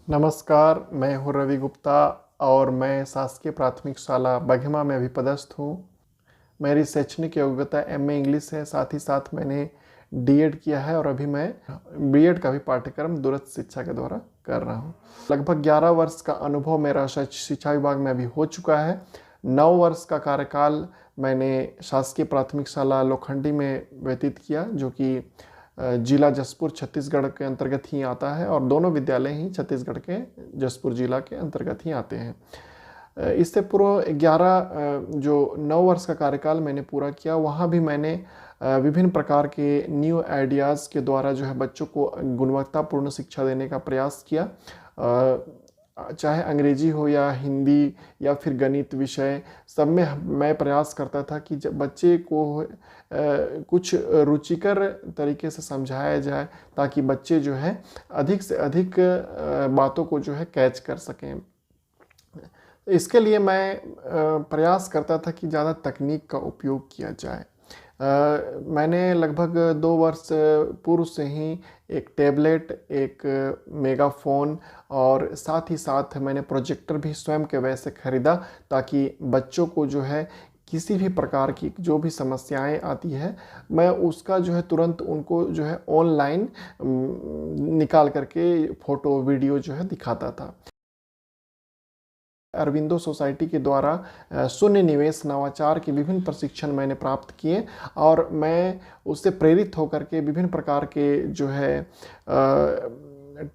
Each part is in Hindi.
नमस्कार, मैं हूँ रवि गुप्ता और मैं शासकीय प्राथमिक शाला बघेमा में अभी पदस्थ हूँ। मेरी शैक्षणिक योग्यता एमए इंग्लिश है, साथ ही साथ मैंने डीएड किया है और अभी मैं बीएड का भी पाठ्यक्रम दूरस्थ शिक्षा के द्वारा कर रहा हूँ। लगभग 11 वर्ष का अनुभव मेरा शिक्षा विभाग में अभी हो चुका है। 9 वर्ष का कार्यकाल मैंने शासकीय प्राथमिक शाला लोखंडी में व्यतीत किया, जो कि जिला जसपुर छत्तीसगढ़ के अंतर्गत ही आता है और दोनों विद्यालय ही छत्तीसगढ़ के जसपुर जिला के अंतर्गत ही आते हैं। इससे पूर्व 11 जो 9 वर्ष का कार्यकाल मैंने पूरा किया, वहाँ भी मैंने विभिन्न प्रकार के न्यू आइडियाज़ के द्वारा जो है बच्चों को गुणवत्तापूर्ण शिक्षा देने का प्रयास किया। चाहे अंग्रेजी हो या हिंदी या फिर गणित विषय, सब में मैं प्रयास करता था कि जब बच्चे को कुछ रुचिकर तरीके से समझाया जाए, ताकि बच्चे जो है अधिक से अधिक बातों को जो है कैच कर सकें। इसके लिए मैं प्रयास करता था कि ज़्यादा तकनीक का उपयोग किया जाए। मैंने लगभग 2 वर्ष पूर्व से ही एक टैबलेट, एक मेगाफ़ोन और साथ ही साथ मैंने प्रोजेक्टर भी स्वयं के वैसे ख़रीदा, ताकि बच्चों को जो है किसी भी प्रकार की जो भी समस्याएं आती है, मैं उसका जो है तुरंत उनको जो है ऑनलाइन निकाल करके फ़ोटो वीडियो जो है दिखाता था। अरविंदो सोसाइटी के द्वारा शून्य निवेश नवाचार के विभिन्न प्रशिक्षण मैंने प्राप्त किए और मैं उससे प्रेरित होकर के विभिन्न प्रकार के जो है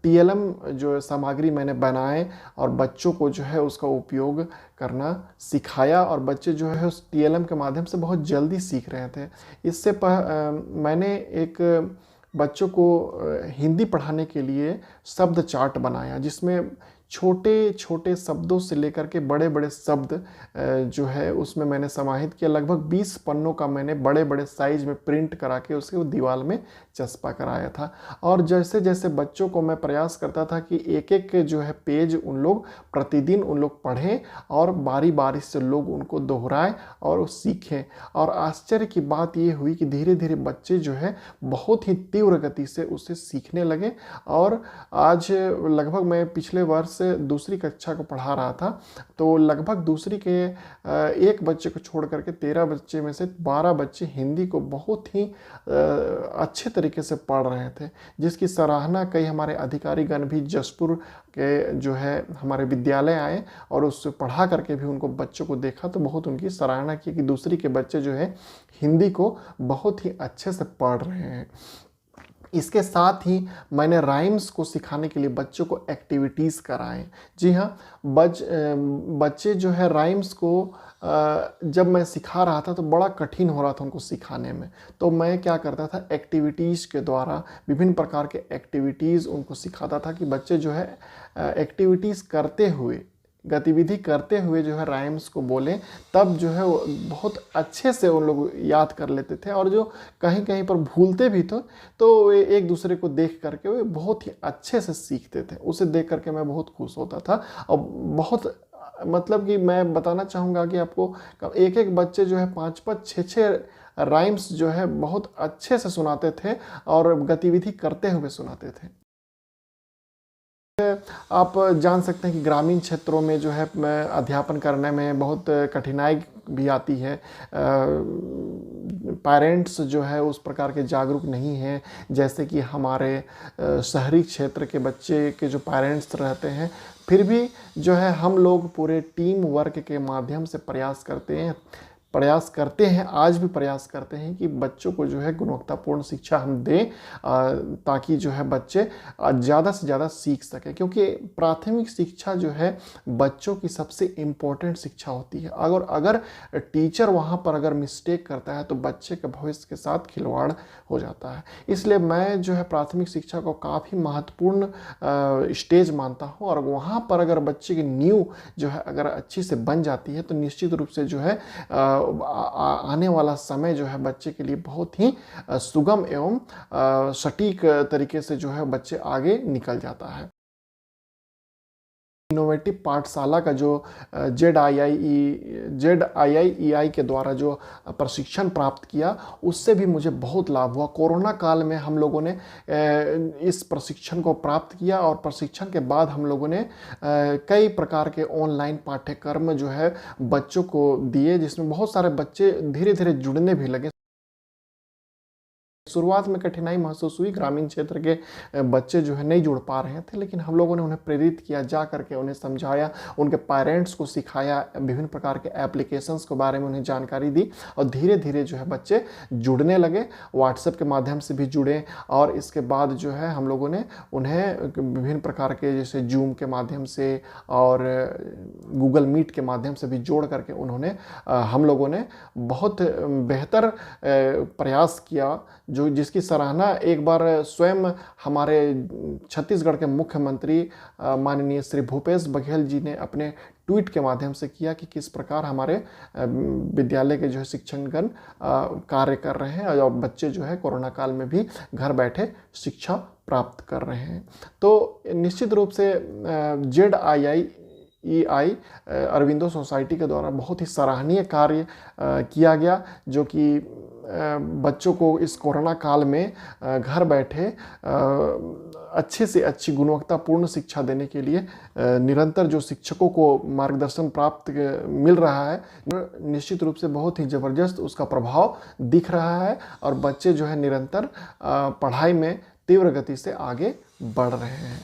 टीएलएम जो सामग्री मैंने बनाए और बच्चों को जो है उसका उपयोग करना सिखाया और बच्चे जो है उस टीएलएम के माध्यम से बहुत जल्दी सीख रहे थे। इससे मैंने एक बच्चों को हिंदी पढ़ाने के लिए शब्द चार्ट बनाया, जिसमें छोटे छोटे शब्दों से लेकर के बड़े बड़े शब्द जो है उसमें मैंने समाहित किया। लगभग 20 पन्नों का मैंने बड़े बड़े साइज में प्रिंट करा के उसके दीवार में चस्पा कराया था। और जैसे जैसे बच्चों को मैं प्रयास करता था कि एक एक जो है पेज उन लोग प्रतिदिन उन लोग पढ़ें और बारी बारी से लोग उनको दोहराएं और सीखें। और आश्चर्य की बात ये हुई कि धीरे धीरे बच्चे जो है बहुत ही तीव्र गति से उसे सीखने लगे। और आज लगभग मैं पिछले वर्ष दूसरी कक्षा को पढ़ा रहा था, तो लगभग दूसरी के एक बच्चे को छोड़ करके 13 बच्चे में से 12 बच्चे हिंदी को बहुत ही अच्छे तरीके से पढ़ रहे थे, जिसकी सराहना कई हमारे अधिकारीगण भी जसपुर के जो है हमारे विद्यालय आए और उससे पढ़ा करके भी उनको बच्चों को देखा तो बहुत उनकी सराहना की कि दूसरी के बच्चे जो है हिंदी को बहुत ही अच्छे से पढ़ रहे हैं। इसके साथ ही मैंने राइम्स को सिखाने के लिए बच्चों को एक्टिविटीज़ कराएं। जी हाँ, बच्चे जो है राइम्स को जब मैं सिखा रहा था तो बड़ा कठिन हो रहा था उनको सिखाने में, तो मैं क्या करता था, एक्टिविटीज़ के द्वारा विभिन्न प्रकार के एक्टिविटीज़ उनको सिखाता था कि बच्चे जो है एक्टिविटीज़ करते हुए, गतिविधि करते हुए जो है राइम्स को बोलें, तब जो है वो बहुत अच्छे से उन लोग याद कर लेते थे। और जो कहीं कहीं पर भूलते भी थे तो वे एक दूसरे को देख करके वे बहुत ही अच्छे से सीखते थे। उसे देख करके मैं बहुत खुश होता था और बहुत मतलब कि मैं बताना चाहूँगा कि आपको एक एक बच्चे जो है 5-5 6-6 राइम्स जो है बहुत अच्छे से सुनाते थे और गतिविधि करते हुए सुनाते थे। आप जान सकते हैं कि ग्रामीण क्षेत्रों में जो है अध्यापन करने में बहुत कठिनाई भी आती है। पेरेंट्स जो है उस प्रकार के जागरूक नहीं हैं जैसे कि हमारे शहरी क्षेत्र के बच्चे के जो पेरेंट्स रहते हैं। फिर भी जो है हम लोग पूरे टीम वर्क के माध्यम से प्रयास करते हैं, आज भी प्रयास करते हैं कि बच्चों को जो है गुणवत्तापूर्ण शिक्षा हम दें, ताकि जो है बच्चे ज़्यादा से ज़्यादा सीख सकें। क्योंकि प्राथमिक शिक्षा जो है बच्चों की सबसे इम्पोर्टेंट शिक्षा होती है। अगर टीचर वहाँ पर अगर मिस्टेक करता है तो बच्चे के भविष्य के साथ खिलवाड़ हो जाता है। इसलिए मैं जो है प्राथमिक शिक्षा को काफ़ी महत्वपूर्ण स्टेज मानता हूँ और वहाँ पर अगर बच्चे की नींव जो है अगर अच्छी से बन जाती है तो निश्चित रूप से जो है आने वाला समय जो है बच्चे के लिए बहुत ही सुगम एवं सटीक तरीके से जो है बच्चे आगे निकल जाता है। इनोवेटिव पाठशाला का जो ZIIEI के द्वारा जो प्रशिक्षण प्राप्त किया, उससे भी मुझे बहुत लाभ हुआ। कोरोना काल में हम लोगों ने इस प्रशिक्षण को प्राप्त किया और प्रशिक्षण के बाद हम लोगों ने कई प्रकार के ऑनलाइन पाठ्यक्रम जो है बच्चों को दिए, जिसमें बहुत सारे बच्चे धीरे धीरे जुड़ने भी लगे। शुरुआत में कठिनाई महसूस हुई, ग्रामीण क्षेत्र के बच्चे जो है नहीं जुड़ पा रहे थे, लेकिन हम लोगों ने उन्हें प्रेरित किया, जा करके उन्हें समझाया, उनके पेरेंट्स को सिखाया, विभिन्न प्रकार के एप्लीकेशंस के बारे में उन्हें जानकारी दी और धीरे धीरे जो है बच्चे जुड़ने लगे। व्हाट्सएप के माध्यम से भी जुड़े और इसके बाद जो है हम लोगों ने उन्हें विभिन्न प्रकार के जैसे जूम के माध्यम से और गूगल मीट के माध्यम से भी जोड़ करके उन्होंने हम लोगों ने बहुत बेहतर प्रयास किया, जो जिसकी सराहना एक बार स्वयं हमारे छत्तीसगढ़ के मुख्यमंत्री माननीय श्री भूपेश बघेल जी ने अपने ट्वीट के माध्यम से किया कि किस प्रकार हमारे विद्यालय के जो है शिक्षकगण कार्य कर रहे हैं और बच्चे जो है कोरोना काल में भी घर बैठे शिक्षा प्राप्त कर रहे हैं। तो निश्चित रूप से ZIIEI अरविंदो सोसाइटी के द्वारा बहुत ही सराहनीय कार्य किया गया, जो कि बच्चों को इस कोरोना काल में घर बैठे अच्छे से अच्छी गुणवत्तापूर्ण शिक्षा देने के लिए निरंतर जो शिक्षकों को मार्गदर्शन प्राप्त मिल रहा है, निश्चित रूप से बहुत ही ज़बरदस्त उसका प्रभाव दिख रहा है और बच्चे जो है निरंतर पढ़ाई में तीव्र गति से आगे बढ़ रहे हैं।